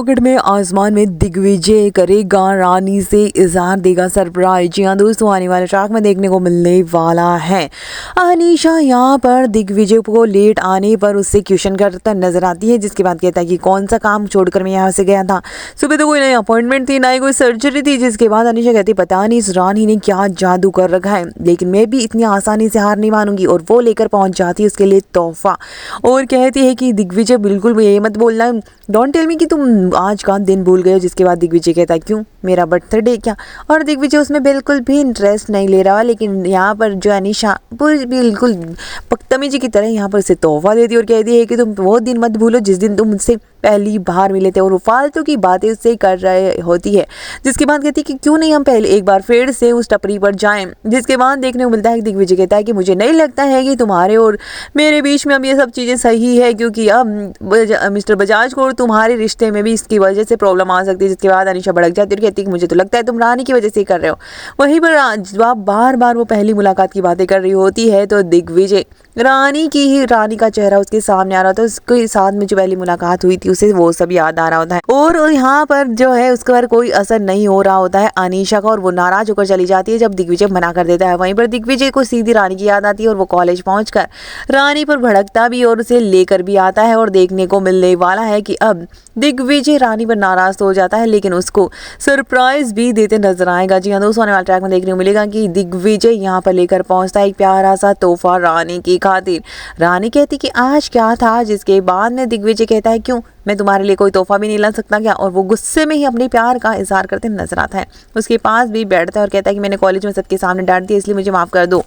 Pocket में आसमान में दिग्विजय करेगा रानी से इजहार, देगा सरप्राइज। जी हाँ दोस्तों, आने वाले ट्रैक में देखने को मिलने वाला है। अनीशा यहाँ पर दिग्विजय को लेट आने पर उससे क्वेश्चन करता नजर आती है, जिसके बाद कहता है कि कौन सा काम छोड़कर मैं यहाँ से गया था। सुबह तो कोई नई अपॉइंटमेंट थी, ना ही कोई सर्जरी थी। जिसके बाद अनीशा कहती पता नहीं इस रानी ने क्या जादू कर रखा है, लेकिन मैं भी इतनी आसानी से हार नहीं मानूंगी। और वो लेकर पहुंच जाती है उसके लिए तोहफा और कहती है कि दिग्विजय बिल्कुल ये मत बोलना, डोंट टेल मी कि तुम आज का दिन भूल गए हो। जिसके बाद दिग्विजय कहता है क्यों, मेरा बर्थडे क्या। और दिग्विजय उसमें बिल्कुल भी इंटरेस्ट नहीं ले रहा। लेकिन यहाँ पर जो अनीशा बिल्कुल बदतमीजी की तरह यहाँ पर उसे तोहफा देती है और कहती है कि तुम वो दिन मत भूलो जिस दिन तुम मुझसे पहली बार मिले थे। और वो फालतू की बातें उससे कर रहे होती है। जिसके बाद कहती है कि क्यों नहीं हम पहले एक बार फिर से उस टपरी पर जाएं। जिसके बाद देखने को मिलता है कि दिग्विजय कहता है कि मुझे नहीं लगता है कि तुम्हारे और मेरे बीच में अब ये सब चीज़ें सही है, क्योंकि अब मिस्टर बजाज को तुम्हारे रिश्ते में भी इसकी वजह से प्रॉब्लम आ सकती है। जिसके बाद अनीशा भड़क जाती है और कहती है कि मुझे तो लगता है तुम रानी की वजह से ही कर रहे हो। वहीं पर जब बार बार वो पहली मुलाकात की बातें कर रही होती है तो दिग्विजय रानी का चेहरा उसके सामने आ रहा होता है। उसके साथ में जो पहली मुलाकात हुई थी उसे वो सब याद आ रहा होता है। और यहाँ पर जो है उसके पर कोई असर नहीं हो रहा होता है अनीशा का, और वो नाराज होकर चली जाती है जब दिग्विजय मना कर देता है। वहीं पर दिग्विजय को सीधी रानी की याद आती है और वो कॉलेज पहुंचकर रानी पर भड़कता भी और उसे लेकर भी आता है। और देखने को मिलने वाला है कि अब दिग्विजय रानी पर नाराज तो हो जाता है, लेकिन उसको सरप्राइज भी देते नजर आएगा। जी हाँ दोस्तों, आने वाले ट्रैक में देखने को मिलेगा कि दिग्विजय यहाँ पर लेकर पहुंचता है एक प्यारा सा तोहफा रानी की खातिर। रानी कहती कि आज क्या था। जिसके बाद में दिग्विजय कहता है क्यों, मैं तुम्हारे लिए कोई तोहफा भी नहीं ला सकता क्या। और वो गुस्से में ही अपने प्यार का इजहार करते नजर आता है। उसके पास भी बैठता है और कहता है कि मैंने कॉलेज में सबके सामने डांट दिया, इसलिए मुझे माफ कर दो।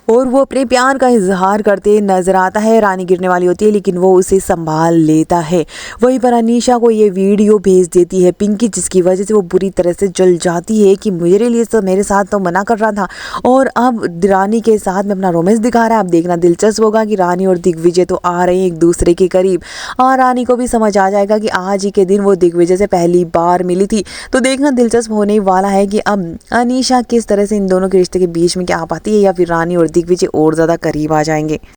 और वो अपने प्यार का इजहार करते नजर आता है। रानी गिरने वाली होती है लेकिन वो उसे संभाल लेता है। वहीं पर अनीशा को ये वीडियो भेज देती है पिंकी, जिसकी वजह से वो बुरी तरह से जल जाती है कि मेरे लिए तो मेरे साथ तो मना कर रहा था और अब रानी के साथ में अपना रोमांस दिखा रहा है। अब देखना दिलचस्प होगा कि रानी और दिग्विजय तो आ रहे हैं एक दूसरे के करीब। और रानी को भी समझ आ जाएगा कि आज ही के दिन वो दिग्विजय से पहली बार मिली थी। तो देखना दिलचस्प होने वाला है कि अब अनीशा किस तरह से इन दोनों के रिश्ते के बीच में क्या आ पाती है, या फिर रानी और दिग्विजय और ज़्यादा करीब आ जाएंगे।